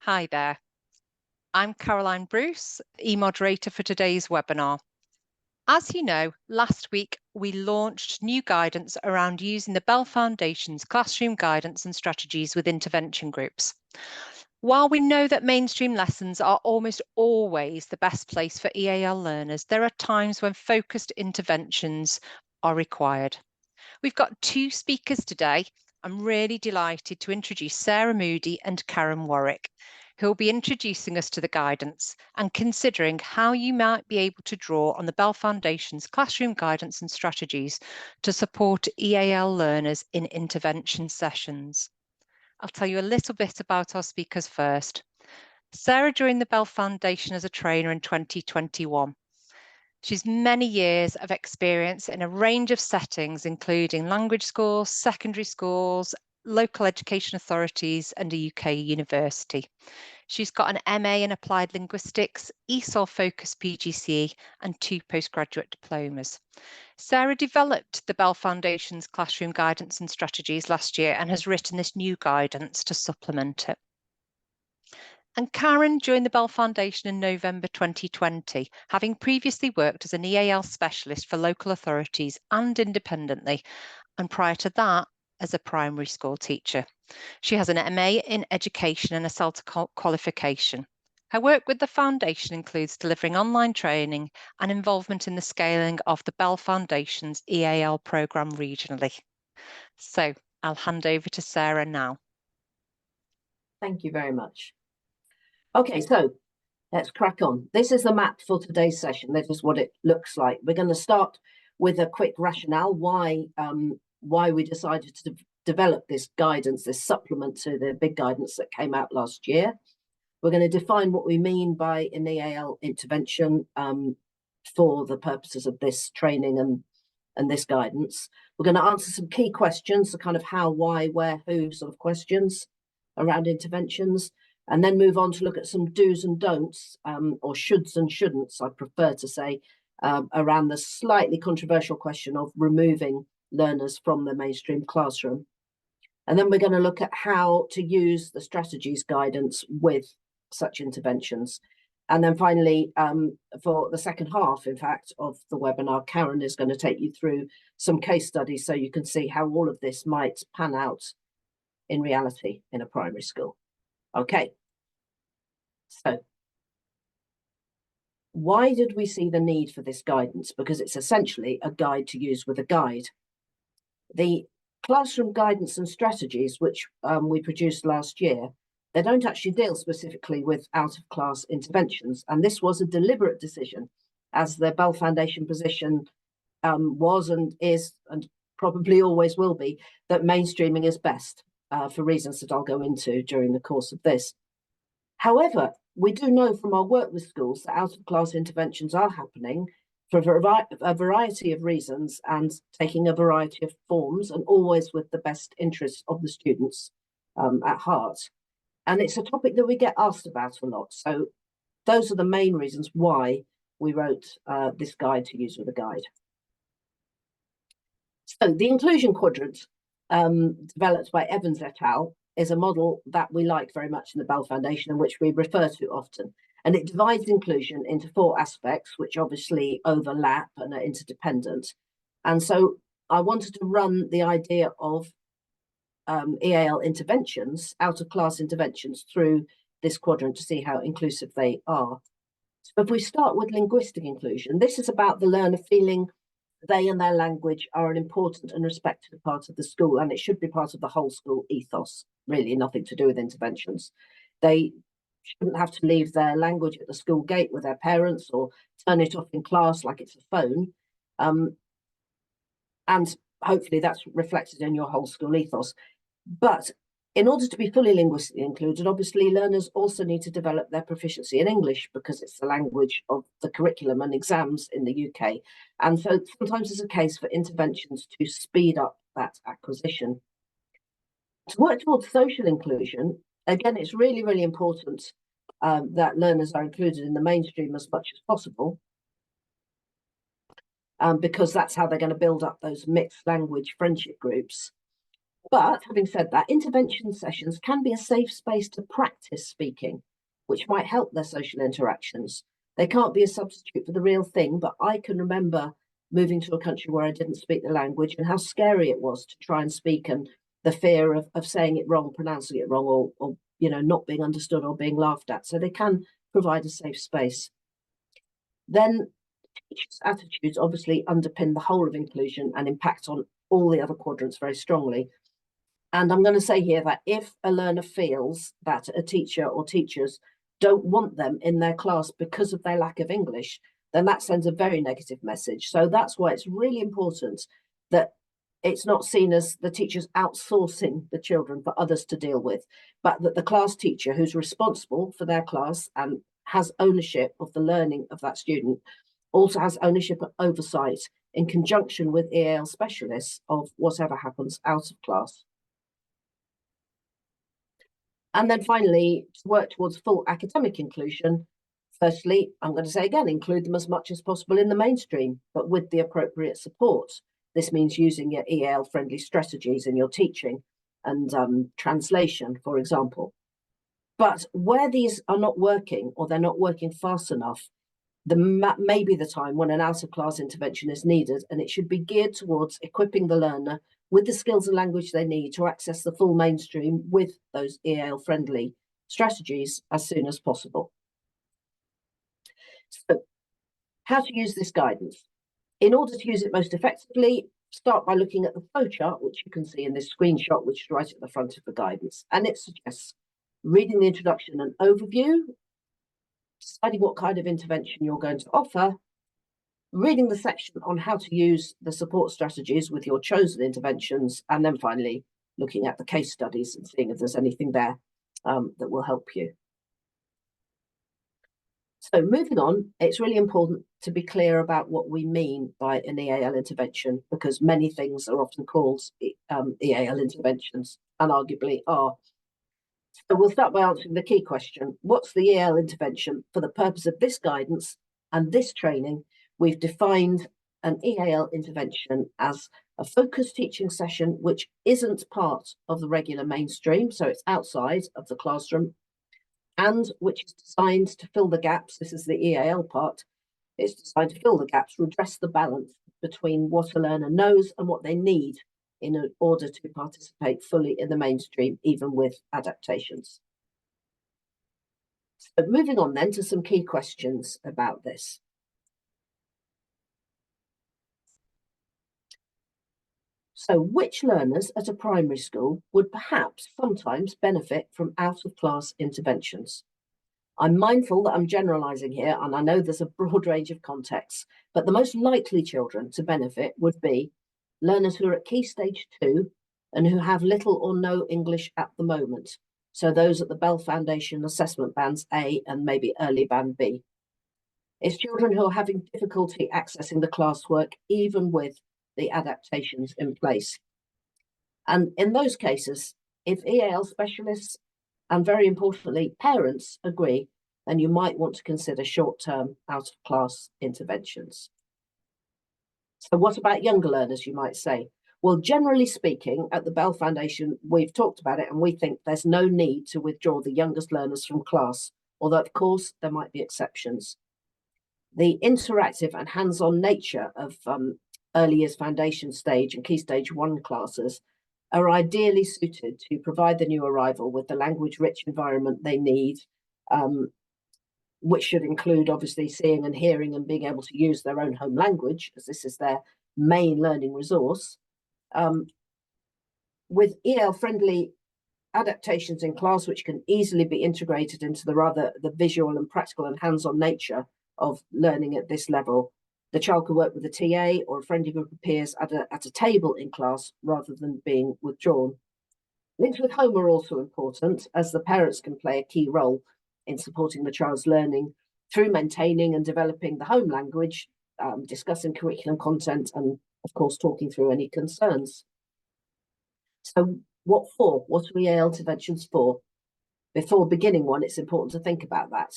Hi there. I'm Caroline Bruce, e-moderator for today's webinar. As you know, last week we launched new guidance around using the Bell Foundation's classroom guidance and strategies with intervention groups. While we know that mainstream lessons are almost always the best place for EAL learners, there are times when focused interventions are required. We've got two speakers today. I'm really delighted to introduce Sarah Moody and Karen Warwick, who will be introducing us to the guidance and considering how you might be able to draw on the Bell Foundation's classroom guidance and strategies to support EAL learners in intervention sessions. I'll tell you a little bit about our speakers first. Sarah joined the Bell Foundation as a trainer in 2021. She's many years of experience in a range of settings, including language schools, secondary schools, local education authorities, and a UK university. She's got an MA in Applied Linguistics, ESOL-focused PGCE, and 2 postgraduate diplomas. Sarah developed the Bell Foundation's classroom guidance and strategies last year and has written this new guidance to supplement it. And Karen joined the Bell Foundation in November 2020, having previously worked as an EAL specialist for local authorities and independently, and prior to that, as a primary school teacher. She has an MA in Education and a CELTA qualification. Her work with the Foundation includes delivering online training and involvement in the scaling of the Bell Foundation's EAL programme regionally. So I'll hand over to Sarah now. Thank you very much. Okay, so let's crack on. This is the map for today's session. This is what it looks like. We're going to start with a quick rationale why we decided to develop this guidance, this supplement to the big guidance that came out last year. We're going to define what we mean by an EAL intervention for the purposes of this training and this guidance. We're going to answer some key questions, the kind of how, why, where, who sort of questions around interventions, and then move on to look at some do's and don'ts, or shoulds and shouldn'ts, I prefer to say, around the slightly controversial question of removing learners from the mainstream classroom. And then we're going to look at how to use the strategies guidance with such interventions. And then finally, for the second half, in fact, of the webinar, Karen is going to take you through some case studies so you can see how all of this might pan out in reality in a primary school. Okay, so why did we see the need for this guidance? Because it's essentially a guide to use with a guide. The classroom guidance and strategies, which we produced last year, they don't actually deal specifically with out-of-class interventions. And this was a deliberate decision, as the Bell Foundation position was and is, and probably always will be, that mainstreaming is best for reasons that I'll go into during the course of this. However, we do know from our work with schools that out-of-class interventions are happening for a variety of reasons and taking a variety of forms, and always with the best interests of the students at heart. And it's a topic that we get asked about a lot. So those are the main reasons why we wrote this guide to use with a guide. So the inclusion quadrant, developed by Evans et al., is a model that we like very much in the Bell Foundation and which we refer to often. And it divides inclusion into 4 aspects, which obviously overlap and are interdependent. And so I wanted to run the idea of EAL interventions, out-of-class interventions, through this quadrant to see how inclusive they are. So if we start with linguistic inclusion, this is about the learner feeling they and their language are an important and respected part of the school, and it should be part of the whole school ethos, really nothing to do with interventions. They shouldn't have to leave their language at the school gate with their parents or turn it off in class like it's a phone. And hopefully that's reflected in your whole school ethos. But in order to be fully linguistically included, obviously learners also need to develop their proficiency in English, because it's the language of the curriculum and exams in the UK. And so sometimes there's a case for interventions to speed up that acquisition. To work towards social inclusion, again, it's really, really important that learners are included in the mainstream as much as possible, because that's how they're going to build up those mixed language friendship groups. But having said that, intervention sessions can be a safe space to practice speaking, which might help their social interactions. They can't be a substitute for the real thing, but I can remember moving to a country where I didn't speak the language and how scary it was to try and speak, and the fear of saying it wrong, pronouncing it wrong, or not being understood or being laughed at. So they can provide a safe space. Then teachers' attitudes obviously underpin the whole of inclusion and impact on all the other quadrants very strongly. And I'm going to say here that if a learner feels that a teacher or teachers don't want them in their class because of their lack of English, then that sends a very negative message. So that's why it's really important that it's not seen as the teachers outsourcing the children for others to deal with, but that the class teacher who's responsible for their class and has ownership of the learning of that student also has ownership and oversight in conjunction with EAL specialists of whatever happens out of class. And then finally, to work towards full academic inclusion, firstly, I'm going to say again, include them as much as possible in the mainstream, but with the appropriate support. This means using your EAL-friendly strategies in your teaching and translation, for example. But where these are not working or they're not working fast enough, may be the time when an out-of-class intervention is needed, and it should be geared towards equipping the learner with the skills and language they need to access the full mainstream with those EAL-friendly strategies as soon as possible. So, how to use this guidance? In order to use it most effectively, start by looking at the flowchart, which you can see in this screenshot, which is right at the front of the guidance. And it suggests reading the introduction and overview, deciding what kind of intervention you're going to offer, reading the section on how to use the support strategies with your chosen interventions, and then finally looking at the case studies and seeing if there's anything there that will help you. So moving on, it's really important to be clear about what we mean by an EAL intervention, because many things are often called EAL interventions and arguably are. So we'll start by answering the key question. What's the EAL intervention? For the purpose of this guidance and this training, we've defined an EAL intervention as a focused teaching session which isn't part of the regular mainstream, so it's outside of the classroom, and which is designed to fill the gaps. This is the EAL part. It's designed to fill the gaps, redress the balance between what a learner knows and what they need in order to participate fully in the mainstream, even with adaptations. So moving on then to some key questions about this. So which learners at a primary school would perhaps sometimes benefit from out-of-class interventions? I'm mindful that I'm generalising here, and I know there's a broad range of contexts, but the most likely children to benefit would be learners who are at Key Stage 2 and who have little or no English at the moment. So those at the Bell Foundation Assessment Bands A and maybe Early Band B. It's children who are having difficulty accessing the classwork, even with the adaptations in place. And in those cases, if EAL specialists and very importantly, parents agree, then you might want to consider short-term out-of-class interventions. So what about younger learners, you might say? Well, generally speaking, at the Bell Foundation, we've talked about it and we think there's no need to withdraw the youngest learners from class, although of course there might be exceptions. The interactive and hands-on nature of early years foundation stage and Key Stage 1 classes are ideally suited to provide the new arrival with the language-rich environment they need, which should include obviously seeing and hearing and being able to use their own home language, as this is their main learning resource. With EAL-friendly adaptations in class, which can easily be integrated into the visual and practical and hands-on nature of learning at this level, the child could work with a TA or a friendly group of peers at a table in class rather than being withdrawn. Links with home are also important, as the parents can play a key role in supporting the child's learning through maintaining and developing the home language, discussing curriculum content, and of course talking through any concerns. So what for? What are EAL interventions for? Before beginning one, it's important to think about that.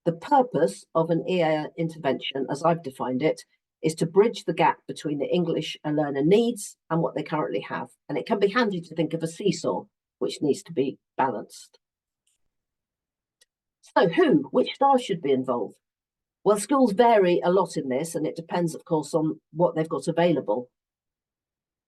The purpose of an EAL intervention, as I've defined it, is to bridge the gap between the English a learner needs and what they currently have. And it can be handy to think of a seesaw, which needs to be balanced. So which staff should be involved? Well, schools vary a lot in this, and it depends, of course, on what they've got available.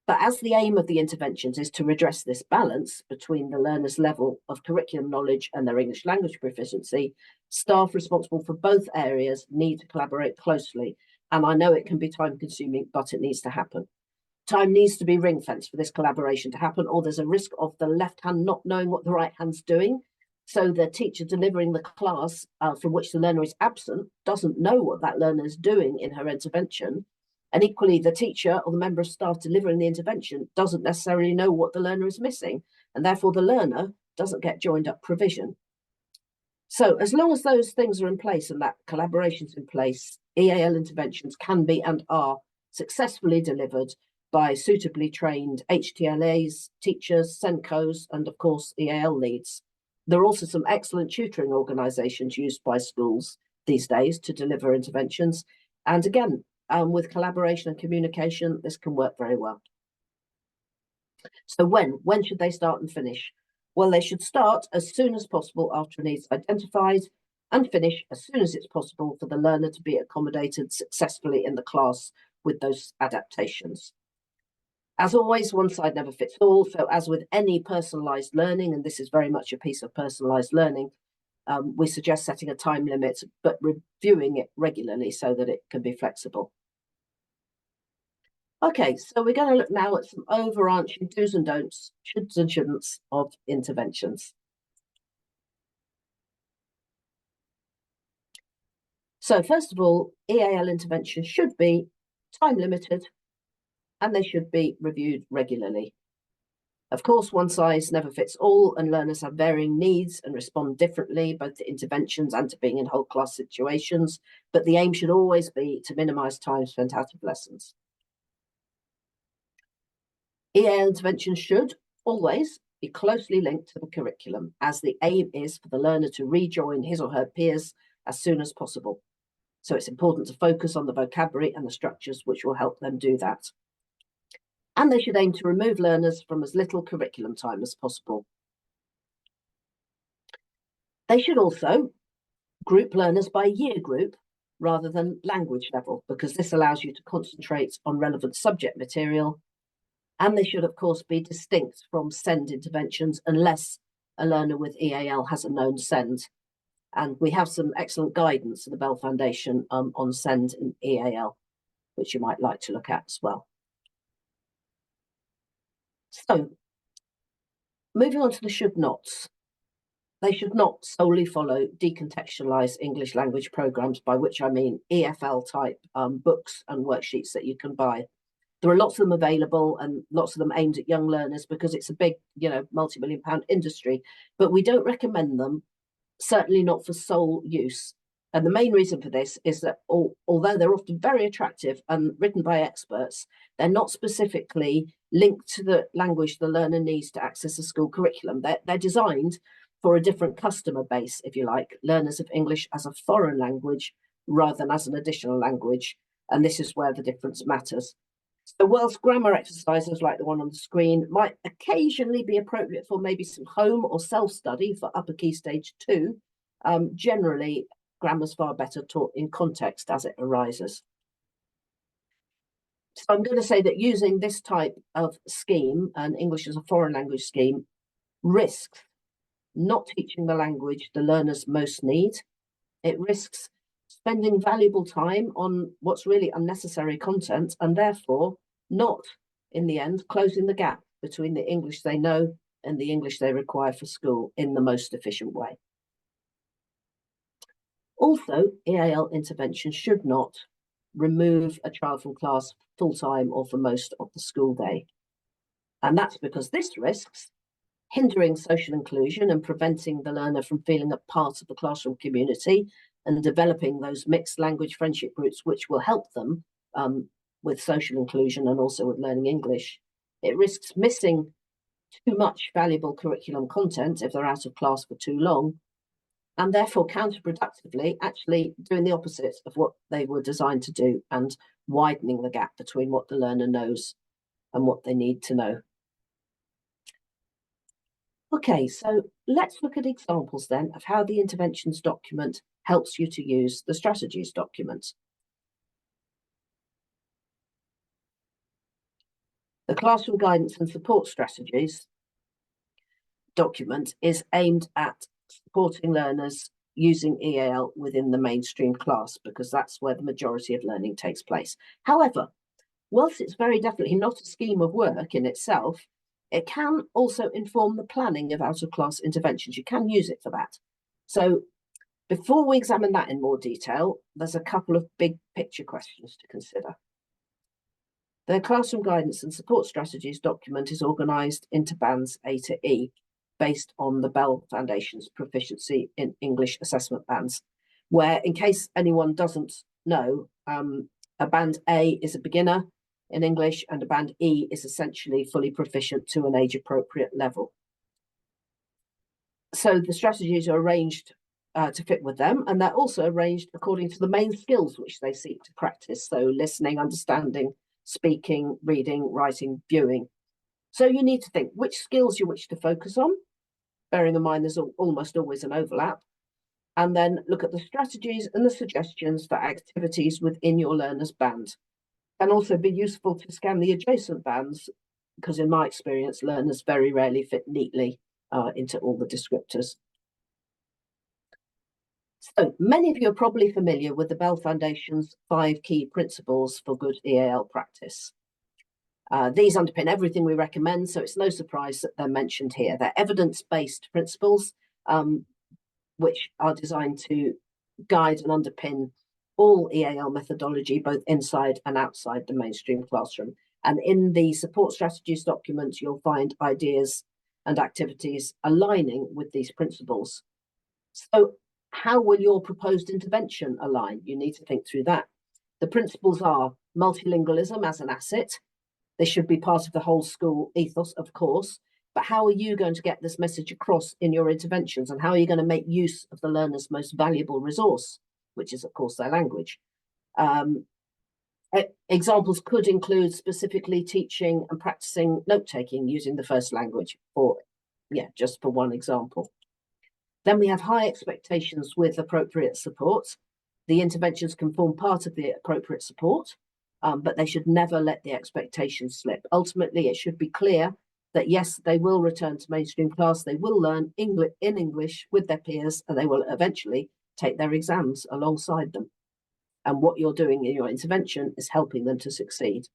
But as the aim of the interventions is to redress this balance between the learner's level of curriculum knowledge and their English language proficiency, staff responsible for both areas need to collaborate closely. And I know it can be time consuming, but it needs to happen. Time needs to be ring fenced for this collaboration to happen, or there's a risk of the left hand not knowing what the right hand's doing. So the teacher delivering the class from which the learner is absent doesn't know what that learner is doing in her intervention. And equally, the teacher or the member of staff delivering the intervention doesn't necessarily know what the learner is missing. And therefore, the learner doesn't get joined up provision. So as long as those things are in place and that collaboration's in place, EAL interventions can be and are successfully delivered by suitably trained HTLAs, teachers, SENCOs, and of course, EAL leads. There are also some excellent tutoring organisations used by schools these days to deliver interventions. And again, with collaboration and communication, this can work very well. So when should they start and finish? Well, they should start as soon as possible after a need is identified and finish as soon as it's possible for the learner to be accommodated successfully in the class with those adaptations. As always, one size never fits all. So as with any personalised learning, and this is very much a piece of personalised learning, we suggest setting a time limit, but reviewing it regularly so that it can be flexible. Okay, so we're going to look now at some overarching do's and don'ts, shoulds and shouldn'ts of interventions. So first of all, EAL interventions should be time limited and they should be reviewed regularly. Of course, one size never fits all, and learners have varying needs and respond differently, both to interventions and to being in whole class situations, but the aim should always be to minimise time spent out of lessons. EAL intervention should always be closely linked to the curriculum, as the aim is for the learner to rejoin his or her peers as soon as possible. So it's important to focus on the vocabulary and the structures which will help them do that. And they should aim to remove learners from as little curriculum time as possible. They should also group learners by year group rather than language level, because this allows you to concentrate on relevant subject material. And they should, of course, be distinct from SEND interventions unless a learner with EAL has a known SEND. And we have some excellent guidance in the Bell Foundation on SEND and EAL, which you might like to look at as well. So, moving on to the should nots. They should not solely follow decontextualised English language programmes, by which I mean EFL type books and worksheets that you can buy. There are lots of them available and lots of them aimed at young learners because it's a big, multi-million-pound industry, but we don't recommend them, certainly not for sole use. And the main reason for this is that although they're often very attractive and written by experts, they're not specifically linked to the language the learner needs to access a school curriculum. They're designed for a different customer base, if you like, learners of English as a foreign language rather than as an additional language. And this is where the difference matters. So whilst grammar exercises like the one on the screen might occasionally be appropriate for maybe some home or self-study for upper key stage 2, generally grammar's far better taught in context as it arises. So I'm going to say that using this type of scheme, an English as a foreign language scheme, risks not teaching the language the learners most need. It risks spending valuable time on what's really unnecessary content and therefore not, in the end, closing the gap between the English they know and the English they require for school in the most efficient way. Also, EAL intervention should not remove a child from class full-time or for most of the school day. And that's because this risks hindering social inclusion and preventing the learner from feeling a part of the classroom community and developing those mixed language friendship groups, which will help them with social inclusion and also with learning English. It risks missing too much valuable curriculum content if they're out of class for too long. and therefore counterproductively actually doing the opposite of what they were designed to do and widening the gap between what the learner knows and what they need to know. Okay, so let's look at examples then of how the interventions document helps you to use the strategies document. The Classroom Guidance and Support Strategies document is aimed at supporting learners using EAL within the mainstream class, because that's where the majority of learning takes place. However, whilst it's very definitely not a scheme of work in itself, it can also inform the planning of out-of-class interventions. You can use it for that. So before we examine that in more detail, there's a couple of big picture questions to consider. The Classroom Guidance and Support Strategies document is organised into bands A to E, based on the Bell Foundation's proficiency in English assessment bands, where, in case anyone doesn't know, a band A is a beginner in English and a band E is essentially fully proficient to an age-appropriate level. So the strategies are arranged to fit with them, and they're also arranged according to the main skills which they seek to practice, so listening, understanding, speaking, reading, writing, viewing. So you need to think which skills you wish to focus on, bearing in mind there's almost always an overlap, and then look at the strategies and the suggestions for activities within your learner's band. And also be useful to scan the adjacent bands, because in my experience, learners very rarely fit neatly into all the descriptors. So many of you are probably familiar with the Bell Foundation's 5 key principles for good EAL practice. These underpin everything we recommend, so it's no surprise that they're mentioned here. They're evidence-based principles, which are designed to guide and underpin all EAL methodology, both inside and outside the mainstream classroom. And in the support strategies document, you'll find ideas and activities aligning with these principles. So how will your proposed intervention align? You need to think through that. The principles are multilingualism as an asset. They should be part of the whole school ethos, of course, but how are you going to get this message across in your interventions, and how are you going to make use of the learner's most valuable resource, which is, of course, their language? Examples could include specifically teaching and practicing note-taking using the first language, or, just for one example. Then we have high expectations with appropriate support. The interventions can form part of the appropriate support, but they should never let the expectations slip. Ultimately, it should be clear that, yes, they will return to mainstream class, they will learn in English with their peers, and they will eventually take their exams alongside them. And what you're doing in your intervention is helping them to succeed.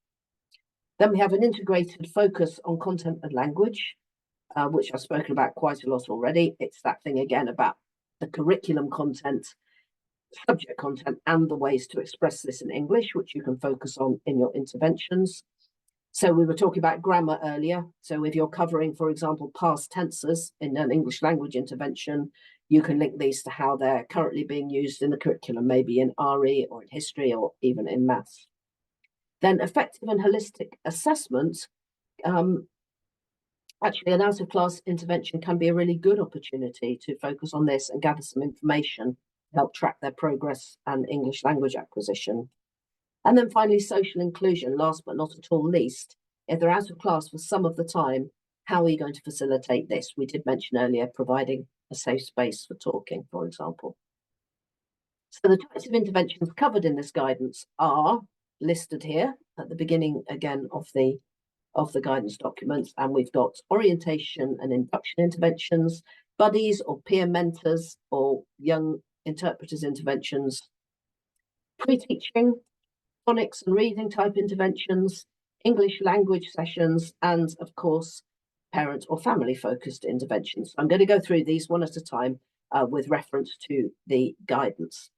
Then we have an integrated focus on content and language, which I've spoken about quite a lot already. It's that thing again about the curriculum content, subject content, and the ways to express this in English, which you can focus on in your interventions. So we were talking about grammar earlier. So if you're covering, for example, past tenses in an English language intervention, you can link these to how they're currently being used in the curriculum, maybe in RE or in history or even in maths. Then effective and holistic assessment. Actually, an out-of-class intervention can be a really good opportunity to focus on this and gather some information to help track their progress and English language acquisition. And then finally, social inclusion, last but not at all least. If they're out of class for some of the time, how are you going to facilitate this? We did mention earlier providing a safe space for talking, for example. So the types of interventions covered in this guidance are listed here at the beginning again of the guidance documents, and we've got orientation and induction interventions, buddies or peer mentors or young interpreters interventions, pre-teaching, phonics and reading type interventions, English language sessions, and of course, parent or family focused interventions. I'm going to go through these one at a time with reference to the guidance.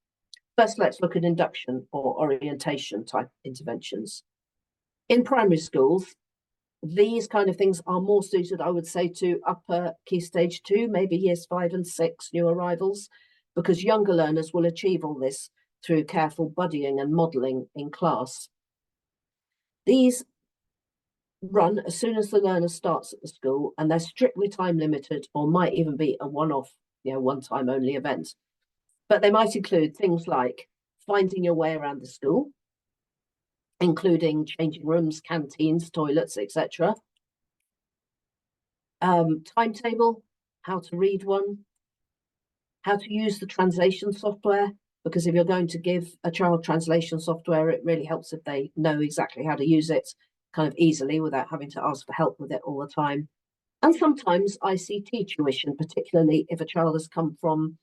First, let's look at induction or orientation type interventions. In primary schools, these kind of things are more suited, I would say, to upper key stage 2, maybe years 5 and 6, new arrivals, because younger learners will achieve all this through careful buddying and modelling in class. These run as soon as the learner starts at the school, and they're strictly time limited or might even be a one-off one-time only event. But they might include things like finding your way around the school, including changing rooms, canteens, toilets, etc. Timetable, how to read one, how to use the translation software, because if you're going to give a child translation software, it really helps if they know exactly how to use it kind of easily without having to ask for help with it all the time. And sometimes ICT tuition, particularly if a child has come from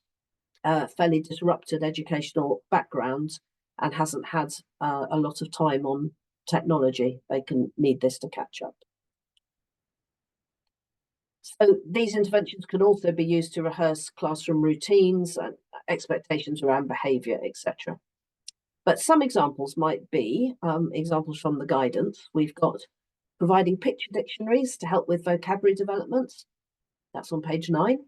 a fairly disrupted educational background and hasn't had a lot of time on technology, they can need this to catch up. So these interventions can also be used to rehearse classroom routines and expectations around behaviour, etc. But some examples might be examples from the guidance. We've got providing picture dictionaries to help with vocabulary development. That's on page 9.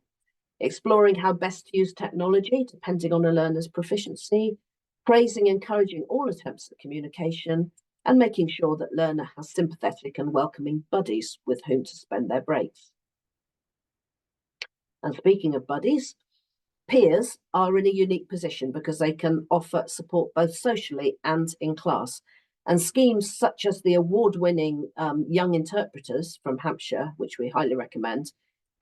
Exploring how best to use technology depending on a learner's proficiency. Praising and encouraging all attempts at communication, and making sure that learner has sympathetic and welcoming buddies with whom to spend their breaks. And speaking of buddies, peers are in a unique position because they can offer support both socially and in class. And schemes such as the award-winning Young Interpreters from Hampshire, which we highly recommend,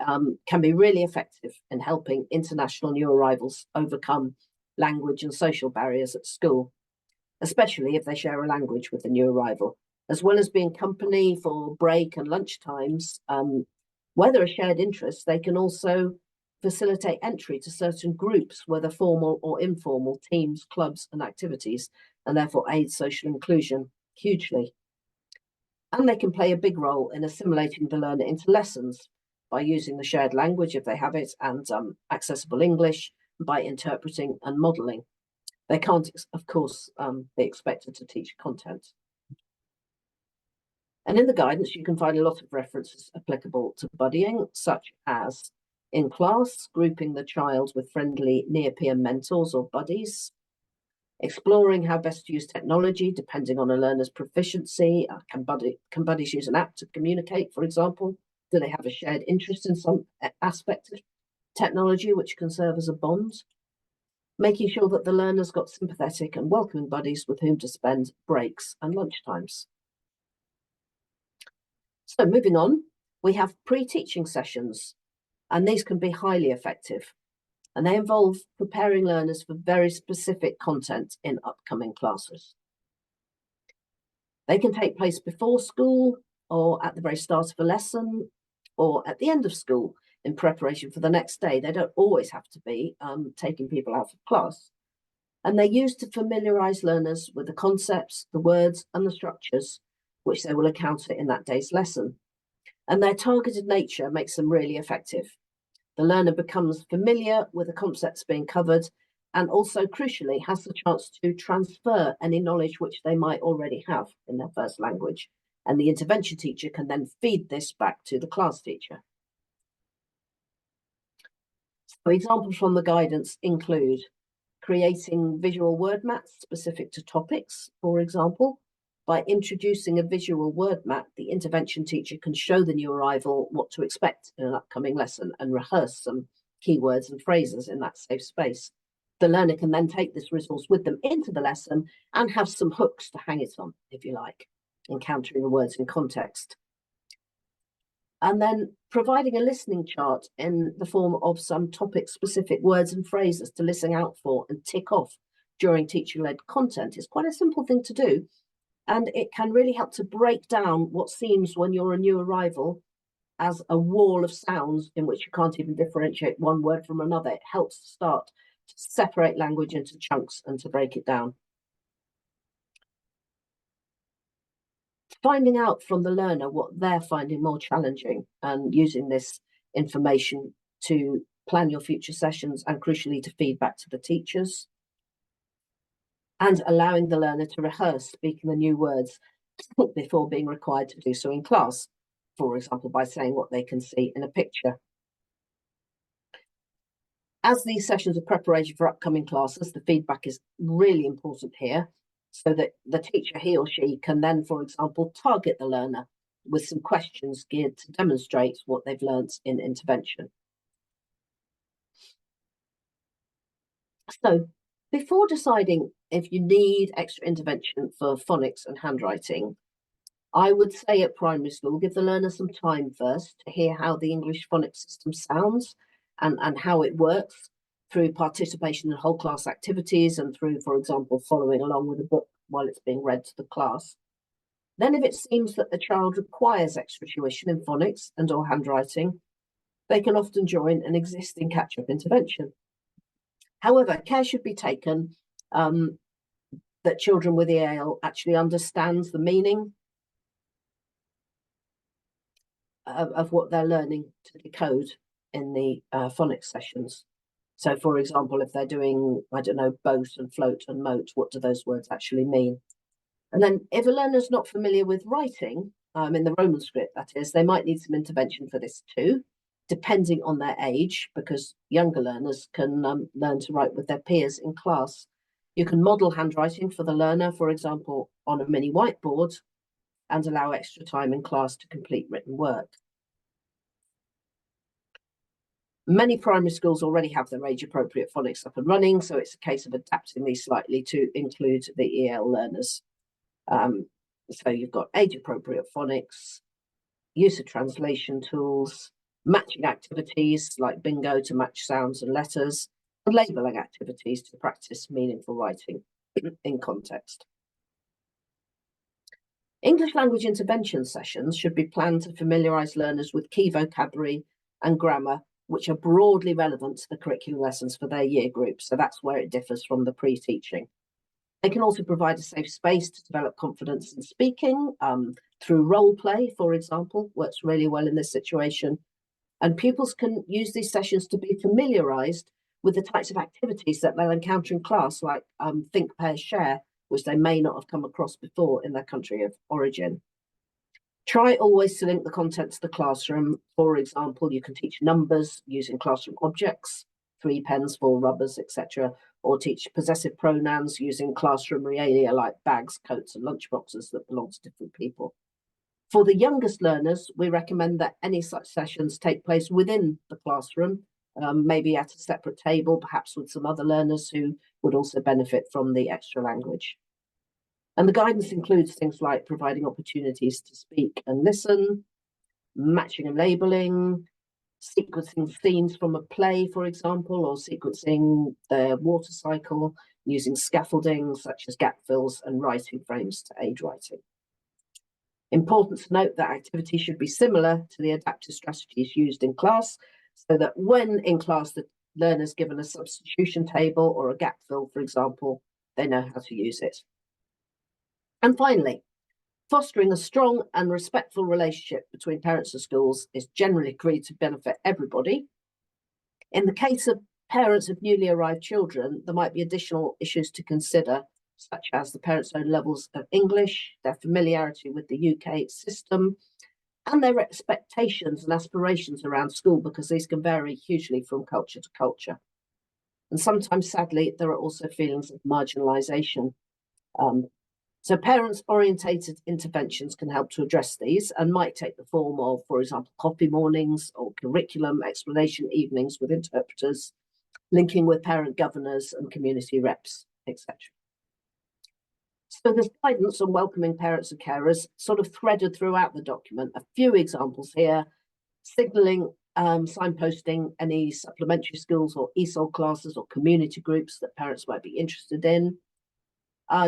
can be really effective in helping international new arrivals overcome language and social barriers at school, especially if they share a language with the new arrival, as well as being company for break and lunch times. Where there are shared interests, they can also facilitate entry to certain groups, whether formal or informal, teams, clubs and activities, and therefore aid social inclusion hugely. And they can play a big role in assimilating the learner into lessons by using the shared language if they have it, and accessible English, by interpreting and modelling. They can't, of course, be expected to teach content. And in the guidance, you can find a lot of references applicable to buddying, such as in class, grouping the child with friendly near-peer mentors or buddies, exploring how best to use technology depending on a learner's proficiency. Can buddies use an app to communicate, for example? Do they have a shared interest in some aspect of technology which can serve as a bond? Making sure that the learner's got sympathetic and welcoming buddies with whom to spend breaks and lunchtimes. So moving on, we have pre-teaching sessions, and these can be highly effective. And they involve preparing learners for very specific content in upcoming classes. They can take place before school, or at the very start of a lesson, or at the end of school in preparation for the next day. They don't always have to be taking people out of class. And they're used to familiarise learners with the concepts, the words and the structures which they will encounter in that day's lesson. And their targeted nature makes them really effective. The learner becomes familiar with the concepts being covered, and also crucially has the chance to transfer any knowledge which they might already have in their first language. And the intervention teacher can then feed this back to the class teacher. So examples from the guidance include creating visual word maps specific to topics, for example. By introducing a visual word map, the intervention teacher can show the new arrival what to expect in an upcoming lesson and rehearse some keywords and phrases in that safe space. The learner can then take this resource with them into the lesson and have some hooks to hang it on, if you like, encountering the words in context. And then providing a listening chart in the form of some topic-specific words and phrases to listen out for and tick off during teacher-led content is quite a simple thing to do. And it can really help to break down what seems, when you're a new arrival, as a wall of sounds in which you can't even differentiate one word from another. It helps to start to separate language into chunks and to break it down. Finding out from the learner what they're finding more challenging, and using this information to plan your future sessions and crucially to feed back to the teachers. And allowing the learner to rehearse speaking the new words before being required to do so in class, for example, by saying what they can see in a picture. As these sessions are preparation for upcoming classes, the feedback is really important here, so that the teacher, he or she, can then, for example, target the learner with some questions geared to demonstrate what they've learnt in intervention. So before deciding if you need extra intervention for phonics and handwriting, I would say at primary school, give the learner some time first to hear how the English phonics system sounds and how it works through participation in whole class activities and through, for example, following along with a book while it's being read to the class. Then if it seems that the child requires extra tuition in phonics and or handwriting, they can often join an existing catch-up intervention. However, care should be taken that children with EAL actually understands the meaning of what they're learning to decode in the phonics sessions. So, for example, if they're doing, I don't know, boat and float and moat, what do those words actually mean? And then if a learner's not familiar with writing, in the Roman script, that is, they might need some intervention for this too, depending on their age, because younger learners can learn to write with their peers in class. You can model handwriting for the learner, for example, on a mini whiteboard, and allow extra time in class to complete written work. Many primary schools already have their age-appropriate phonics up and running, so it's a case of adapting these slightly to include the EAL learners. So you've got age-appropriate phonics, use of translation tools, matching activities like bingo to match sounds and letters, and labelling activities to practice meaningful writing in context. English language intervention sessions should be planned to familiarise learners with key vocabulary and grammar, which are broadly relevant to the curriculum lessons for their year group. So that's where it differs from the pre-teaching. They can also provide a safe space to develop confidence in speaking through role play, for example, works really well in this situation. And pupils can use these sessions to be familiarised with the types of activities that they'll encounter in class, like think, pair, share, which they may not have come across before in their country of origin. Try always to link the content to the classroom. For example, you can teach numbers using classroom objects, 3 pens, 4 rubbers, etc., or teach possessive pronouns using classroom realia like bags, coats, and lunchboxes that belong to different people. For the youngest learners, we recommend that any such sessions take place within the classroom, maybe at a separate table, perhaps with some other learners who would also benefit from the extra language. And the guidance includes things like providing opportunities to speak and listen, matching and labelling, sequencing scenes from a play, for example, or sequencing the water cycle using scaffolding such as gap fills and writing frames to aid writing. Important to note that activities should be similar to the adaptive strategies used in class, so that when in class the learner's given a substitution table or a gap fill, for example, they know how to use it. And finally, fostering a strong and respectful relationship between parents and schools is generally agreed to benefit everybody. In the case of parents of newly arrived children, there might be additional issues to consider, such as the parents' own levels of English, their familiarity with the UK system, and their expectations and aspirations around school, because these can vary hugely from culture to culture. And sometimes, sadly, there are also feelings of marginalisation. So parents-orientated interventions can help to address these and might take the form of, for example, coffee mornings or curriculum explanation evenings with interpreters, linking with parent governors and community reps, etc. So there's guidance on welcoming parents and carers sort of threaded throughout the document. A few examples here, signalling, signposting any supplementary skills or ESOL classes or community groups that parents might be interested in,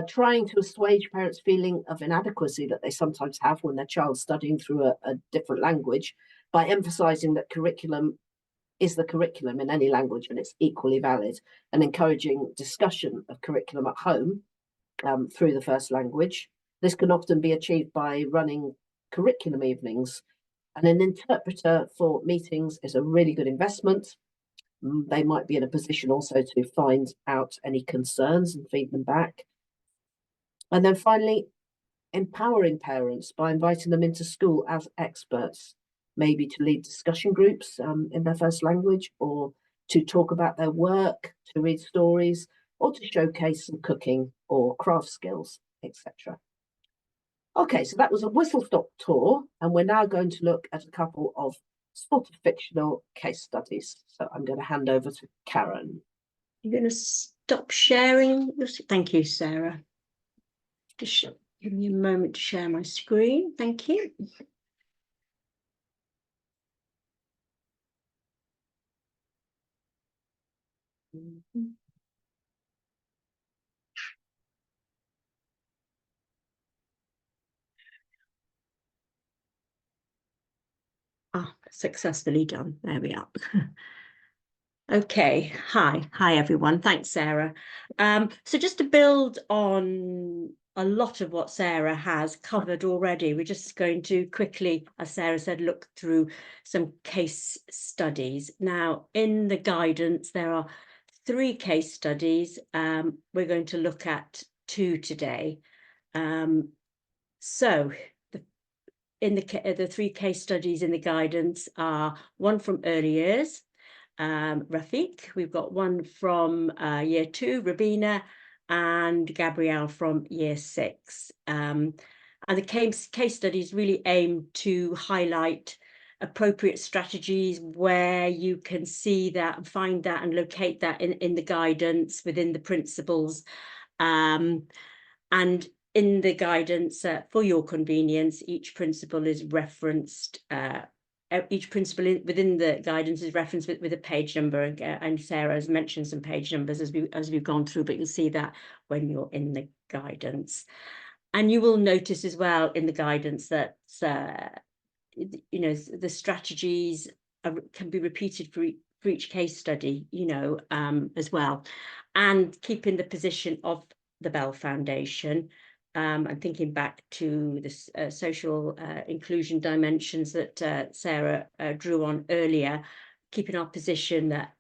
trying to assuage parents' feeling of inadequacy that they sometimes have when their child's studying through a different language by emphasising that curriculum is the curriculum in any language and it's equally valid, and encouraging discussion of curriculum at home through the first language. This can often be achieved by running curriculum evenings, and an interpreter for meetings is a really good investment. They might be in a position also to find out any concerns and feed them back. And then finally, empowering parents by inviting them into school as experts, maybe to lead discussion groups in their first language, or to talk about their work, to read stories, or to showcase some cooking or craft skills, etc. Okay, so that was a whistle-stop tour, and we're now going to look at a couple of sort of fictional case studies. So I'm going to hand over to Karen. You're going to stop sharing. Thank you, Sarah. Just give me a moment to share my screen. Thank you. Successfully done. There we are. Okay, hi everyone. Thanks, Sarah. So just to build on a lot of what Sarah has covered already, we're just going to quickly, as Sarah said, look through some case studies. Now, in the guidance, there are 3 case studies. We're going to look at 2 today. So the 3 case studies in the guidance are one from early years, Rafiq. We've got one from year 2, Rabina, and Gabrielle from year 6. And the case studies really aim to highlight appropriate strategies where you can see that, find that and locate that in the guidance within the principles. And in the guidance, for your convenience, each principle is referenced. Each principle within the guidance is referenced with a page number, and Sarah has mentioned some page numbers as we've gone through, but you'll see that when you're in the guidance. And you will notice as well in the guidance that you know, the strategies can be repeated for each case study, you know, as well, and keeping the position of the Bell Foundation. And thinking back to the social inclusion dimensions that Sarah drew on earlier, keeping our position that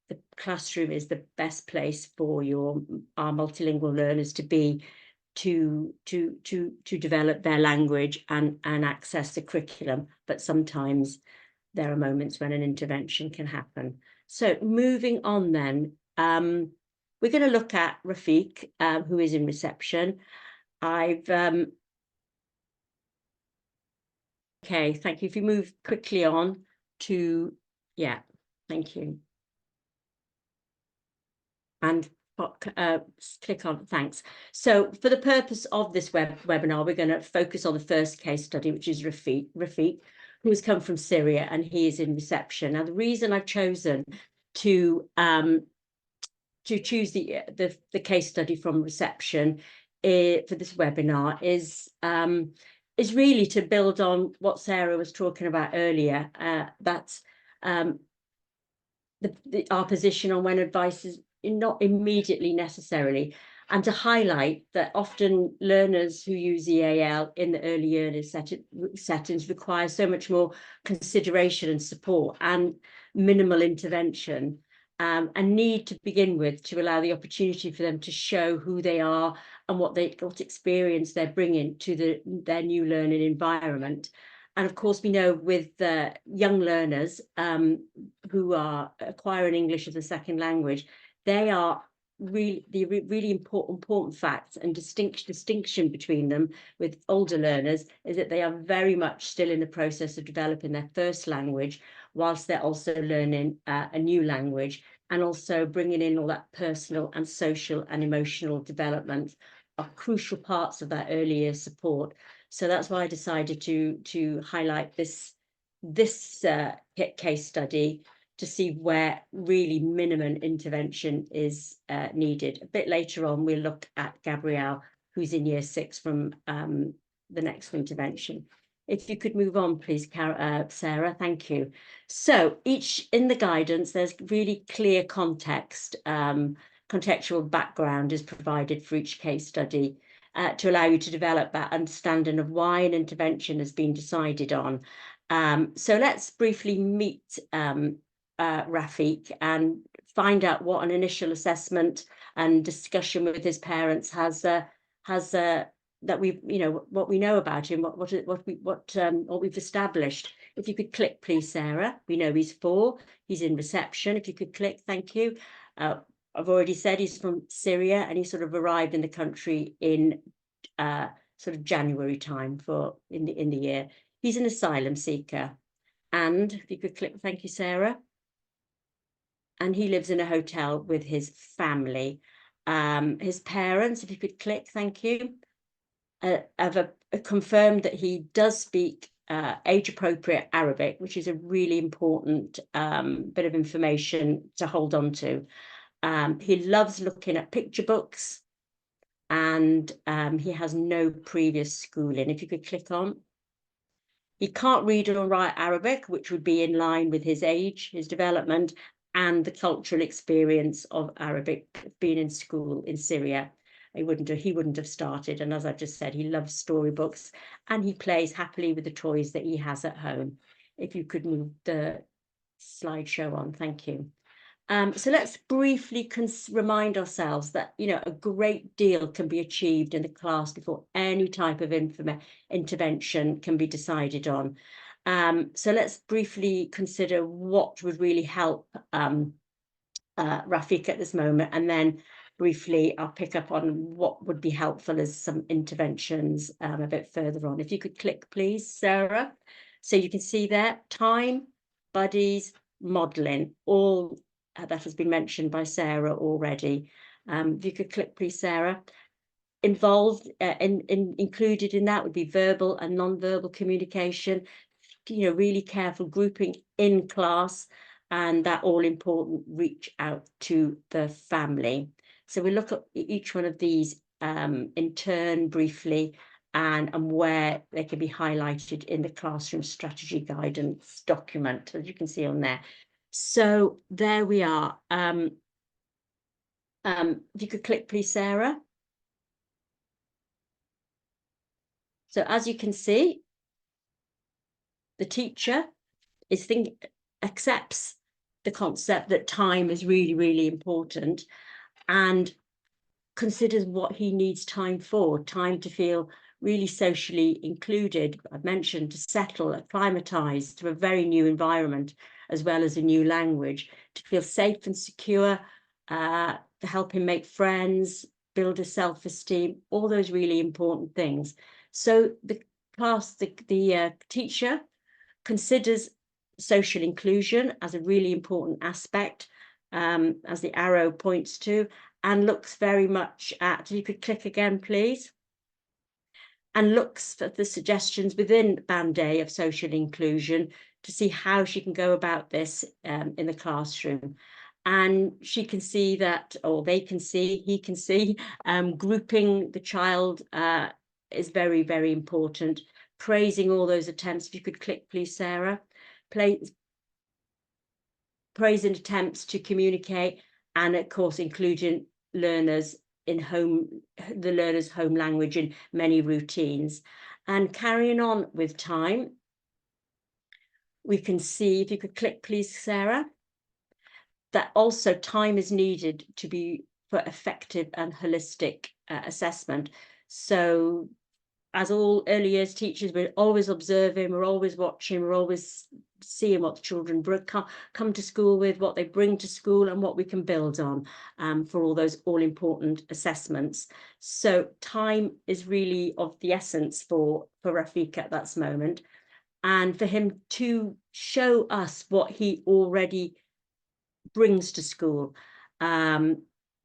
the classroom is the best place for our multilingual learners to be, to develop their language and access the curriculum. But sometimes there are moments when an intervention can happen. So moving on then, we're going to look at Rafiq, who is in reception. Okay, thank you. If you move quickly on to, yeah, thank you. And click on, thanks. So for the purpose of this webinar, we're going to focus on the first case study, which is Rafiq, who has come from Syria, and he is in reception. Now, the reason I've chosen to choose the case study from reception for this webinar is really to build on what Sarah was talking about earlier. That's our position on when advice is not immediately necessarily, and to highlight that often learners who use EAL in the early years settings require so much more consideration and support and minimal intervention, and need to begin with to allow the opportunity for them to show who they are and what experience they're bringing to their new learning environment. And of course, we know with young learners who are acquiring English as a second language, they are really important facts and distinction between them with older learners is that they are very much still in the process of developing their first language, whilst they're also learning a new language, and also bringing in all that personal and social and emotional development are crucial parts of that early year support. So that's why I decided to highlight this case study, to see where really minimum intervention is needed. A bit later on, we'll look at Gabrielle, who's in year 6 from the next intervention. If you could move on, please, Sarah, thank you. So in the guidance, there's really clear context, contextual background is provided for each case study to allow you to develop that understanding of why an intervention has been decided on. So let's briefly meet Rafiq and find out what an initial assessment and discussion with his parents has that we've, you know, what we know about him, what we've established. If you could click, please, Sarah. We know he's 4. He's in reception. If you could click, thank you. I've already said he's from Syria, and he sort of arrived in the country in sort of January time in the year. He's an asylum seeker. And if you could click, thank you, Sarah. and he lives in a hotel with his family. His parents, if you could click, thank you, have confirmed that he does speak age-appropriate Arabic, which is a really important bit of information to hold on to. He loves looking at picture books, and he has no previous schooling. If you could click on. He can't read or write Arabic, which would be in line with his age, his development, and the cultural experience of Arabic being in school in Syria. He wouldn't have started. And as I just said, he loves storybooks, and he plays happily with the toys that he has at home. If you could move the slideshow on, thank you. So let's briefly remind ourselves that, you know, a great deal can be achieved in the class before any type of intervention can be decided on. So let's briefly consider what would really help Rafiq at this moment, and then briefly I'll pick up on what would be helpful as some interventions a bit further on. If you could click, please, Sarah. So you can see there, time, buddies, modelling, all that has been mentioned by Sarah already. If you could click, please, Sarah. Involved, included in that would be verbal and non-verbal communication, you know, really careful grouping in class, and that all important reach out to the family. So we look at each one of these in turn briefly, and where they can be highlighted in the classroom strategy guidance document, as you can see on there. So there we are. If you could click, please, Sarah. So as you can see, the teacher accepts the concept that time is really, really important, and considers what he needs time for, time to feel really socially included. I've mentioned to settle, acclimatise to a very new environment, as well as a new language, to feel safe and secure, to help him make friends, build a self-esteem, all those really important things. So the teacher considers social inclusion as a really important aspect, as the arrow points to, and looks very much at, if you could click again, please, and looks for the suggestions within Band A of social inclusion to see how she can go about this in the classroom. And she can see that, or they can see, he can see, grouping the child is very, very important. Praising all those attempts. If you could click, please, Sarah. Praising attempts to communicate, and of course including learners in the learner's home language in many routines. And carrying on with time, we can see, if you could click, please, Sarah, that also time is needed to be for effective and holistic assessment. So as all early years teachers, we're always observing, we're always watching, we're always seeing what the children come to school with, what they bring to school, and what we can build on for all those all-important assessments. So time is really of the essence for Rafiq at that moment, and for him to show us what he already brings to school.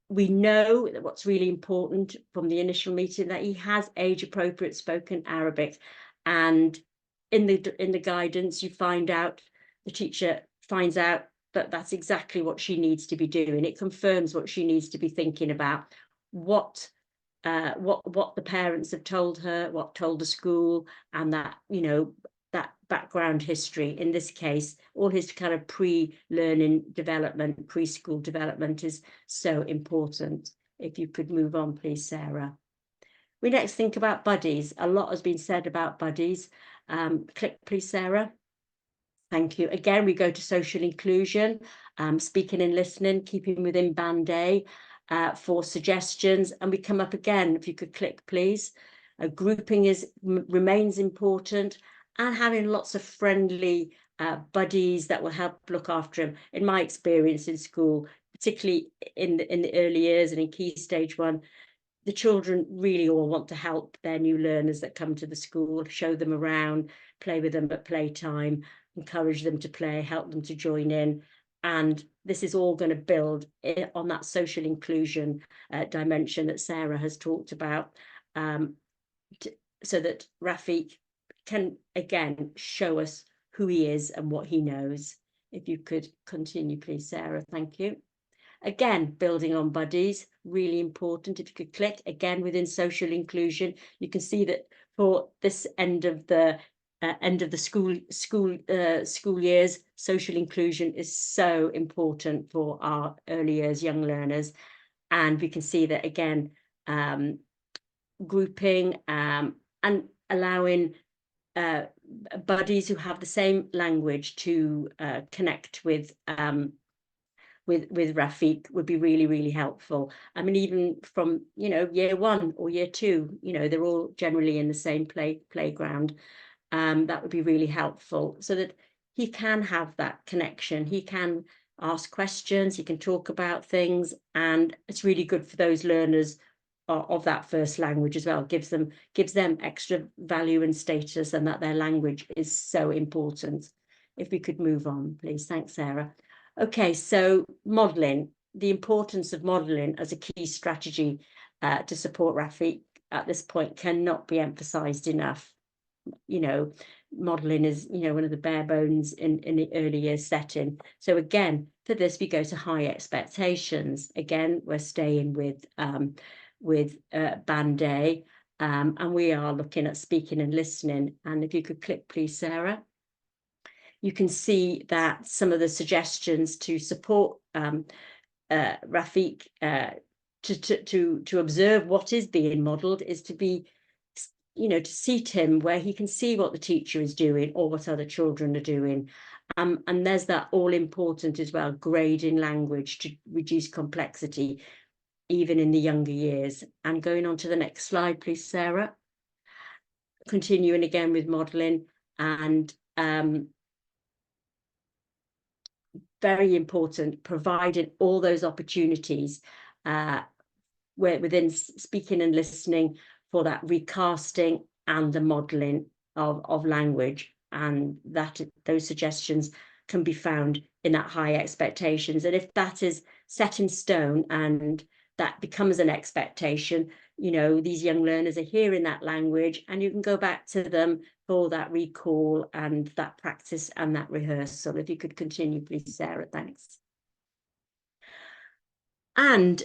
We know that what's really important from the initial meeting, that he has age-appropriate spoken Arabic, and in the guidance you find out, the teacher finds out that that's exactly what she needs to be doing. It confirms what she needs to be thinking about, what the parents have told her, what told the school, and that, you know, that background history. In this case, all his kind of pre-learning development, preschool development is so important. If you could move on, please, Sarah. We next think about buddies. A lot has been said about buddies. Click, please, Sarah. Thank you. Again, we go to social inclusion, speaking and listening, keeping within Band A for suggestions. And we come up again, if you could click, please. Grouping remains important, and having lots of friendly buddies that will help look after him. In my experience in school, particularly in the early years and in Key Stage 1, the children really all want to help their new learners that come to the school, show them around, play with them at playtime, encourage them to play, help them to join in. And this is all going to build on that social inclusion dimension that Sarah has talked about, so that Rafiq can again show us who he is and what he knows. If you could continue, please, Sarah. Thank you. Again, building on buddies, really important. If you could click again within social inclusion, you can see that for this end of the school years, social inclusion is so important for our early years young learners. And we can see that again, grouping and allowing buddies who have the same language to connect with Rafiq would be really, really helpful. I mean, even from, you know, year 1 or year 2, you know, they're all generally in the same playground. That would be really helpful, so that he can have that connection. He can ask questions, he can talk about things, and it's really good for those learners of that first language as well. Gives them extra value and status, and that their language is so important. If we could move on, please. Thanks, Sarah. Okay, so modelling, the importance of modelling as a key strategy to support Rafiq at this point cannot be emphasised enough. You know, modelling is, you know, one of the bare bones in the early years setting. So again, for this, we go to high expectations. Again, we're staying with Band A, and we are looking at speaking and listening. And if you could click, please, Sarah. You can see that some of the suggestions to support Rafiq to observe what is being modelled is to be, you know, to seat him where he can see what the teacher is doing or what other children are doing. And there's that all important as well, grading language to reduce complexity, even in the younger years. And going on to the next slide, please, Sarah. Continuing again with modelling, and very important, providing all those opportunities within speaking and listening for that recasting and the modelling of language, and that those suggestions can be found in that high expectations. And if that is set in stone and that becomes an expectation, you know, these young learners are hearing that language, and you can go back to them for that recall and that practice and that rehearsal. If you could continue, please, Sarah. Thanks. And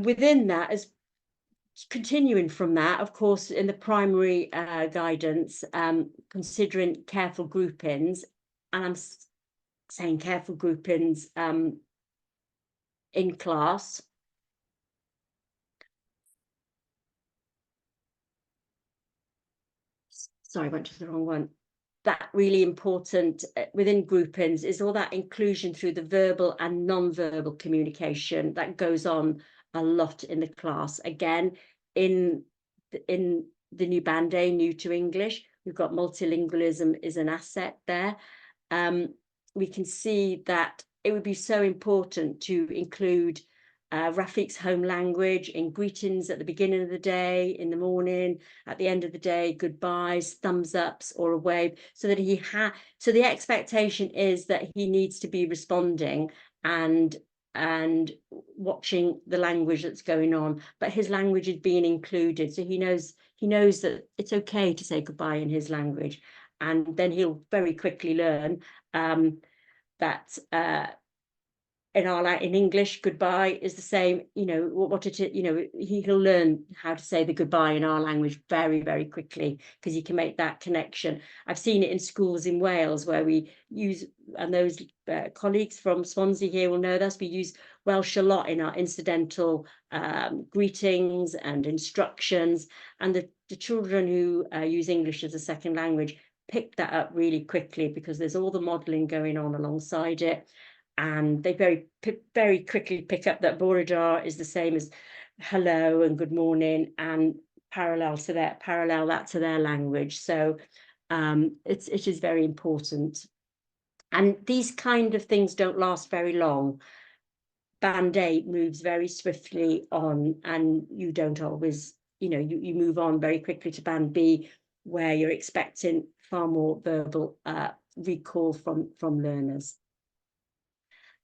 within that, as continuing from that, of course, in the primary guidance, considering careful groupings, and I'm saying careful groupings in class. Sorry, I went to the wrong one. That really important within groupings is all that inclusion through the verbal and non-verbal communication that goes on a lot in the class. Again, in the new Band A, new to English, we've got multilingualism is an asset there. We can see that it would be so important to include Rafiq's home language in greetings at the beginning of the day, in the morning, at the end of the day, goodbyes, thumbs ups, or a wave, so that so the expectation is that he needs to be responding and watching the language that's going on, but his language is being included, so he knows that it's okay to say goodbye in his language, and then he'll very quickly learn that in English, goodbye is the same, you know, what it is, you know, he'll learn how to say the goodbye in our language very, very quickly, because he can make that connection. I've seen it in schools in Wales where we use, and those colleagues from Swansea here will know this, we use Welsh a lot in our incidental greetings and instructions, and the children who use English as a second language pick that up really quickly, because there's all the modelling going on alongside it. And they very quickly pick up that Borodar is the same as hello and good morning, and parallel that to their language. So it is very important. And these kind of things don't last very long. Band A moves very swiftly on, and you don't always, you know, you move on very quickly to Band B, where you're expecting far more verbal recall from learners.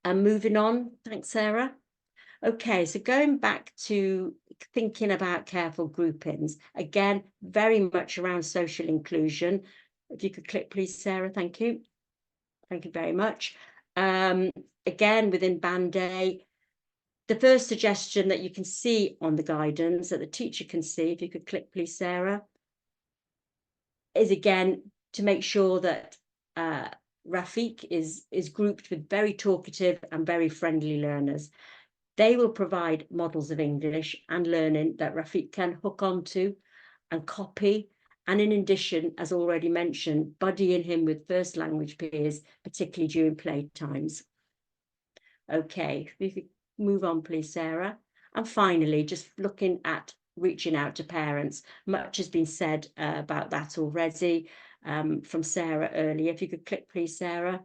And moving on, thanks, Sarah. Okay, so going back to thinking about careful groupings, again, very much around social inclusion. If you could click, please, Sarah, thank you. Thank you very much. Again, within Band A, the first suggestion that you can see on the guidance, that the teacher can see, if you could click, please, Sarah, is again to make sure that Rafiq is grouped with very talkative and very friendly learners. They will provide models of English and learning that Rafiq can hook onto and copy. And in addition, as already mentioned, buddying him with first language peers, particularly during play times. Okay, if you could move on, please, Sarah. And finally, just looking at reaching out to parents. Much has been said about that already from Sarah earlier. If you could click, please, Sarah.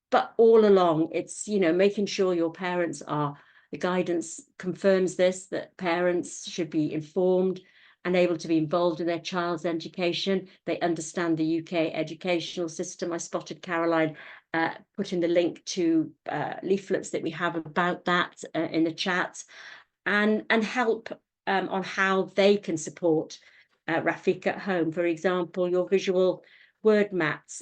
But all along, it's, you know, making sure your parents are, the guidance confirms this, that parents should be informed and able to be involved in their child's education. They understand the UK educational system. I spotted Caroline putting the link to leaflets that we have about that in the chat, and help on how they can support Rafiq at home. For example, your visual word maps,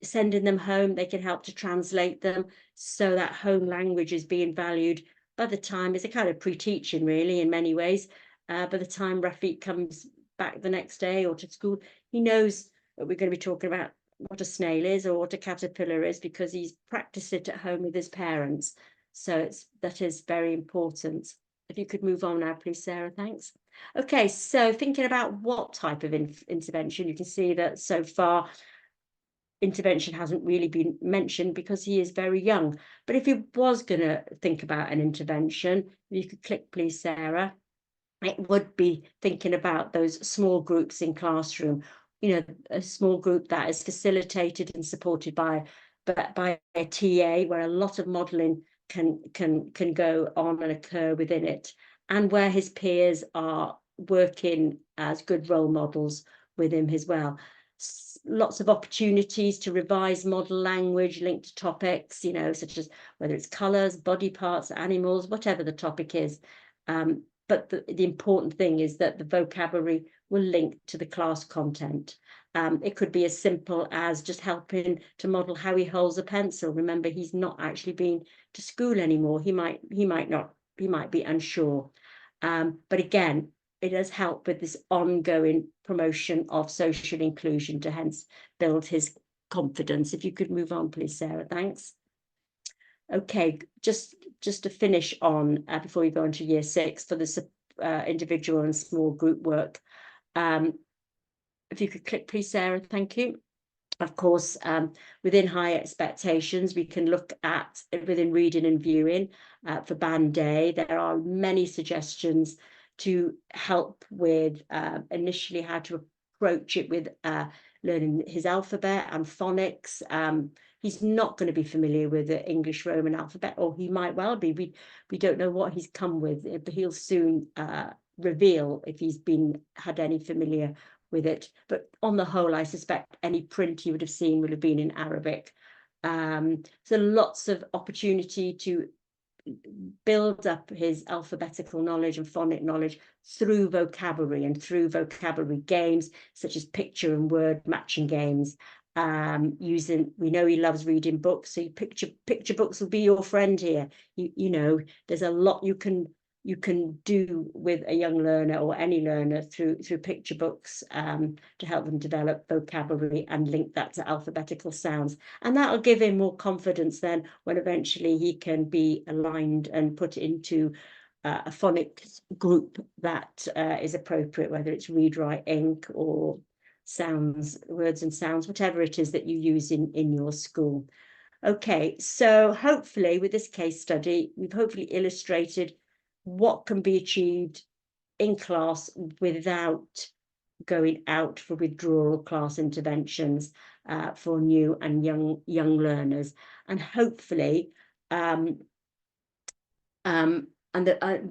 sending them home, they can help to translate them so that home language is being valued by the time, it's a kind of pre-teaching really in many ways. By the time Rafiq comes back the next day or to school, he knows that we're going to be talking about what a snail is or what a caterpillar is, because he's practiced it at home with his parents. So that is very important. If you could move on now, please, Sarah, thanks. Okay, so thinking about what type of intervention, you can see that so far intervention hasn't really been mentioned because he is very young. But if you was going to think about an intervention, you could click, please, Sarah, it would be thinking about those small groups in classroom, you know, a small group that is facilitated and supported by a TA, where a lot of modelling can go on and occur within it, and where his peers are working as good role models with him as well. Lots of opportunities to revise model language linked to topics, you know, such as whether it's colours, body parts, animals, whatever the topic is. But the important thing is that the vocabulary will link to the class content. It could be as simple as just helping to model how he holds a pencil. Remember, he's not actually been to school anymore. He might be unsure. But again, it has helped with this ongoing promotion of social inclusion to hence build his confidence. If you could move on, please, Sarah, thanks. Okay, just to finish on before we go into year 6 for the individual and small group work. If you could click, please, Sarah, thank you. Of course, within high expectations, we can look at within reading and viewing for Band A. There are many suggestions to help with initially how to approach it with learning his alphabet and phonics. He's not going to be familiar with the English Roman alphabet, or he might well be. We don't know what he's come with, but he'll soon reveal if he's had any familiar with it. But on the whole, I suspect any print he would have seen would have been in Arabic. So lots of opportunity to build up his alphabetical knowledge and phonic knowledge through vocabulary and through vocabulary games such as picture and word matching games. We know he loves reading books, so picture books will be your friend here. You know, there's a lot you can do with a young learner or any learner through picture books to help them develop vocabulary and link that to alphabetical sounds. And that'll give him more confidence then when eventually he can be aligned and put into a phonics group that is appropriate, whether it's read, write, ink, or sounds, words and sounds, whatever it is that you use in your school. Okay, so hopefully with this case study, we've hopefully illustrated what can be achieved in class without going out for withdrawal class interventions for new and young learners, and hopefully the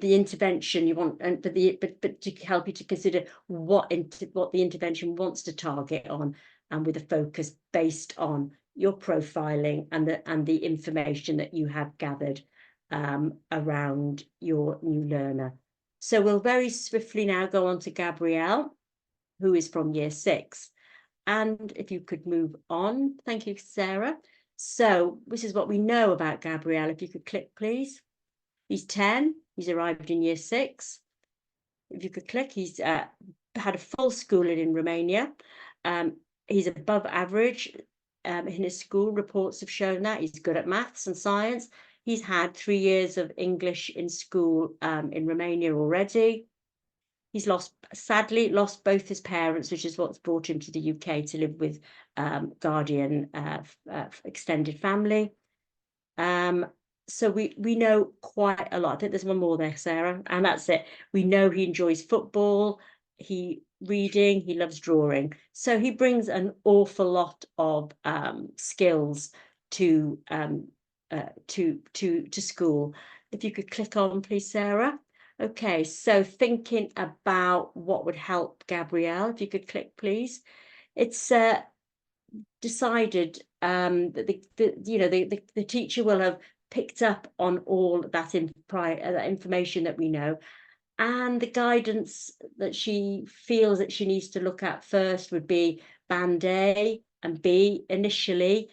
intervention you want, and but to help you to consider what the intervention wants to target on, and with a focus based on your profiling and the information that you have gathered around your new learner. So we'll very swiftly now go on to Gabrielle, who is from year 6. And if you could move on. Thank you, Sarah. So this is what we know about Gabrielle. If you could click, please. He's 10. He's arrived in year 6. If you could click, he's had a full schooling in Romania. He's above average in his school. Reports have shown that. He's good at maths and science. He's had 3 years of English in school in Romania already. He's sadly lost both his parents, which is what's brought him to the UK to live with guardian extended family. So we know quite a lot. I think there's one more there, Sarah, and that's it. We know he enjoys football, reading, he loves drawing. So he brings an awful lot of skills to school. If you could click on, please, Sarah. Okay, so thinking about what would help Gabrielle, if you could click, please. It's decided that the teacher will have picked up on all that information that we know, and the guidance that she feels that she needs to look at first would be Band A and B initially,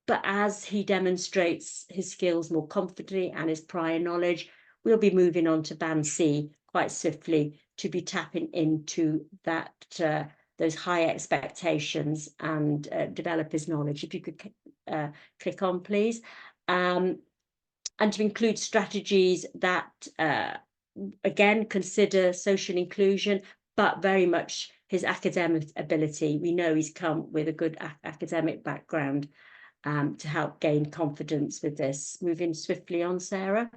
but as he demonstrates his skills more confidently and his prior knowledge, we'll be moving on to Band C quite swiftly to be tapping into that those high expectations and develop his knowledge. If you could click on, please. And to include strategies that, again, consider social inclusion, but very much his academic ability. We know he's come with a good academic background to help gain confidence with this. Moving swiftly on, Sarah.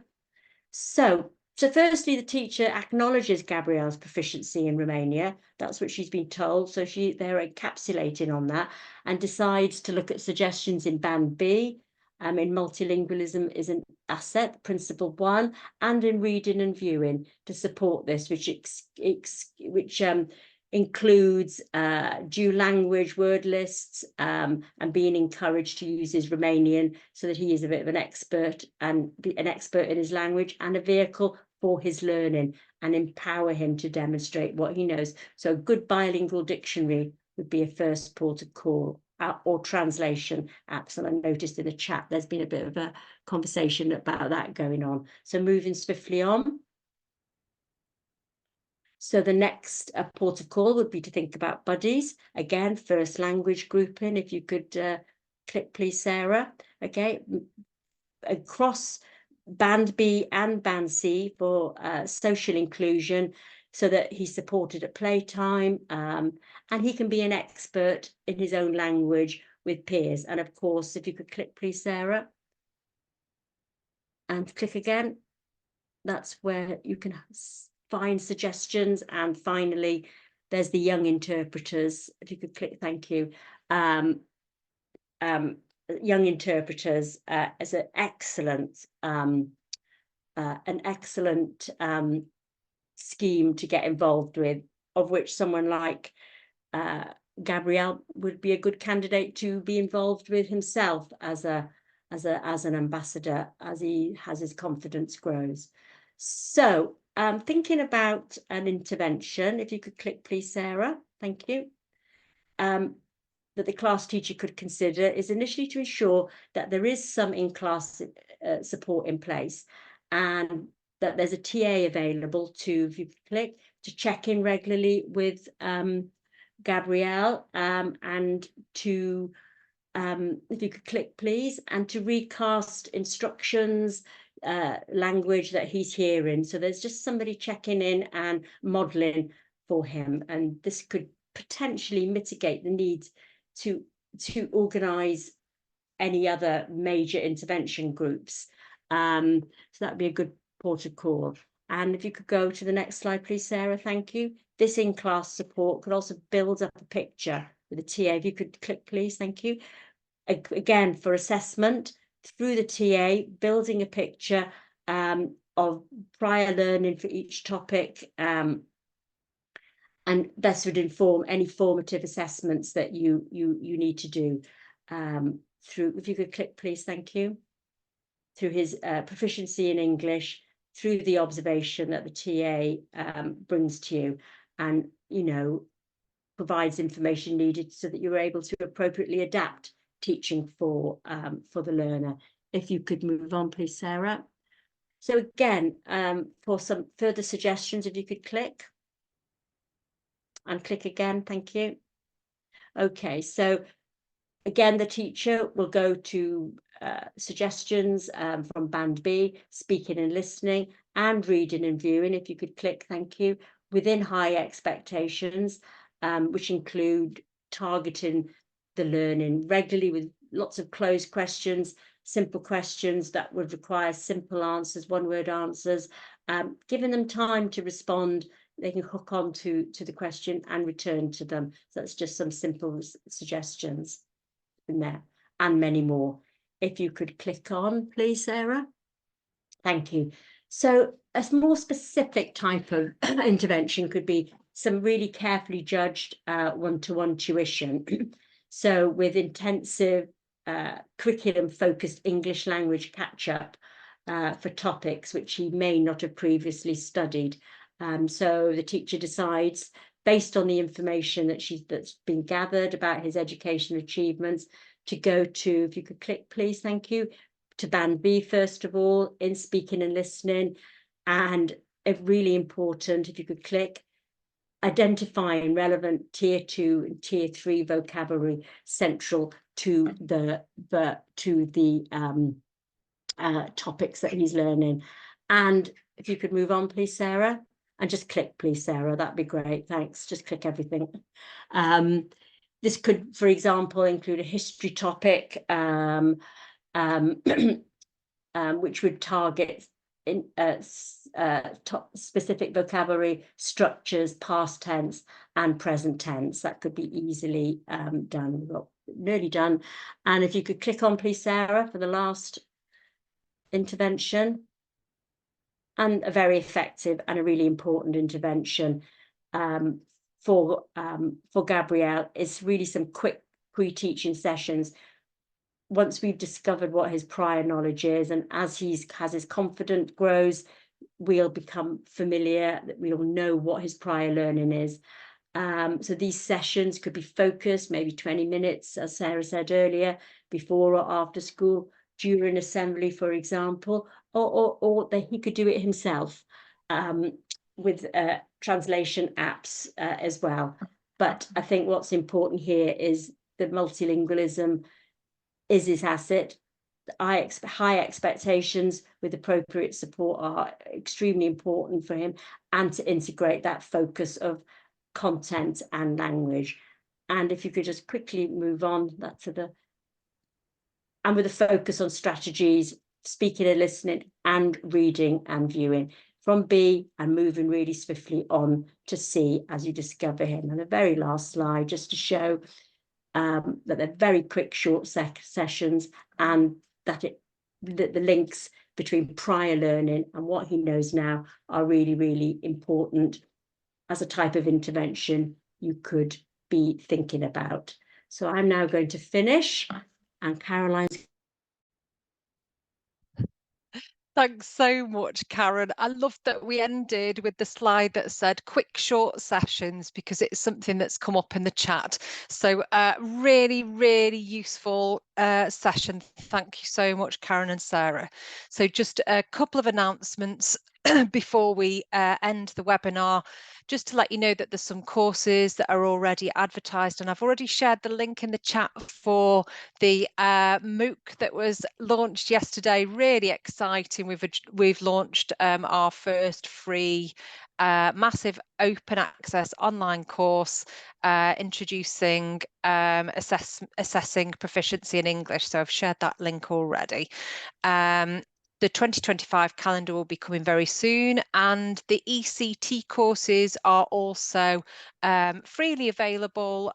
So firstly, the teacher acknowledges Gabrielle's proficiency in Romania. That's what she's been told. So they're encapsulating on that and decides to look at suggestions in Band B. In multilingualism is an asset, principle 1, and in reading and viewing to support this, which includes due language word lists and being encouraged to use his Romanian so that he is a bit of an expert and be an expert in his language and a vehicle for his learning and empower him to demonstrate what he knows. So a good bilingual dictionary would be a first port of call, or translation apps. And I noticed in the chat there's been a bit of a conversation about that going on. So moving swiftly on. So the next port of call would be to think about buddies. Again, first language grouping. If you could click, please, Sarah. Okay, across Band B and Band C for social inclusion, so that he's supported at playtime and he can be an expert in his own language with peers. And of course, if you could click, please, Sarah. And click again. That's where you can find suggestions. And finally, there's the young interpreters. If you could click, thank you. Young interpreters as an excellent scheme to get involved with, of which someone like Gabrielle would be a good candidate to be involved with himself as an ambassador, as his confidence grows. So thinking about an intervention, if you could click, please, Sarah, thank you, that the class teacher could consider is initially to ensure that there is some in-class support in place and that there's a TA available to, if you click, to check in regularly with Gabrielle and to, if you could click, please, and to recast instructions, language that he's hearing. So there's just somebody checking in and modelling for him, and this could potentially mitigate the need to organise any other major intervention groups. So that'd be a good port of call. And if you could go to the next slide, please, Sarah, thank you. This in-class support could also build up a picture with a TA. If you could click, please, thank you. Again, for assessment through the TA, building a picture of prior learning for each topic, and this would inform any formative assessments that you need to do. through, if you could click, please, thank you, through his proficiency in English, through the observation that the TA brings to you, and, you know, provides information needed so that you're able to appropriately adapt teaching for the learner. If you could move on, please, Sarah. So again, for some further suggestions, if you could click. And click again, thank you. Okay, so again, the teacher will go to suggestions from Band B, speaking and listening, and reading and viewing. If you could click, thank you, within high expectations, which include targeting the learning regularly with lots of closed questions, simple questions that would require simple answers, one-word answers, giving them time to respond. They can hook on to the question and return to them. So that's just some simple suggestions in there, and many more. If you could click on, please, Sarah. Thank you. So a more specific type of intervention could be some really carefully judged one-to-one tuition. So with intensive curriculum-focused English language catch-up for topics which he may not have previously studied. So the teacher decides, based on the information that's been gathered about his educational achievements, to go to, if you could click, please, thank you, to Band B, first of all, in speaking and listening. And really important, if you could click, identifying relevant tier 2 and tier 3 vocabulary central to the topics that he's learning. And if you could move on, please, Sarah, and just click, please, Sarah, that'd be great. Thanks. Just click everything. This could, for example, include a history topic, which would target in specific vocabulary structures, past tense and present tense. That could be easily done. We've got nearly done. And if you could click on, please, Sarah, for the last intervention. And a very effective and a really important intervention for Gabrielle is really some quick pre-teaching sessions. Once we've discovered what his prior knowledge is, and as his confidence grows, we'll become familiar, that we'll know what his prior learning is. So these sessions could be focused, maybe 20 minutes, as Sarah said earlier, before or after school, during assembly, for example, or that he could do it himself with translation apps as well. But I think what's important here is the multilingualism is his asset. High expectations with appropriate support are extremely important for him, and to integrate that focus of content and language. And if you could just quickly move on that to the, and with a focus on strategies, speaking and listening, and reading and viewing from B, and moving really swiftly on to C as you discover him. And the very last slide, just to show that they're very quick, short sessions, and that the links between prior learning and what he knows now are really, really important as a type of intervention you could be thinking about. So I'm now going to finish, and Caroline's. Thanks so much, Karen. I love that we ended with the slide that said quick, short sessions, because it's something that's come up in the chat. So really, really useful session. Thank you so much, Karen and Sarah. So just a couple of announcements before we end the webinar, just to let you know that there's some courses that are already advertised, and I've already shared the link in the chat for the MOOC that was launched yesterday. Really exciting. We've launched our first free massive open access online course introducing assessing proficiency in English. So I've shared that link already. The 2025 calendar will be coming very soon, and the ECT courses are also freely available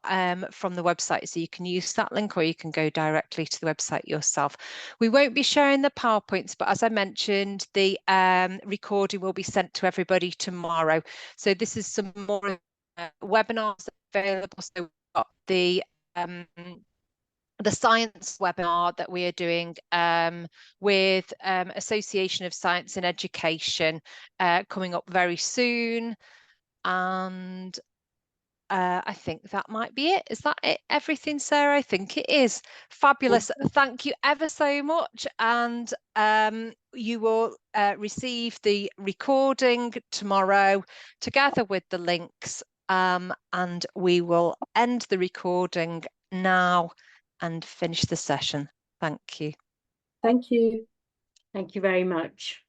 from the website, so you can use that link or you can go directly to the website yourself. We won't be sharing the PowerPoints, but as I mentioned, the recording will be sent to everybody tomorrow. So this is some more webinars available. So we've got the the science webinar that we are doing with Association of Science in Education coming up very soon. And I think that might be it. Is that it? Everything, Sarah? I think it is. Fabulous. Thank you ever so much. And you will receive the recording tomorrow together with the links. And we will end the recording now and finish the session. Thank you. Thank you. Thank you very much.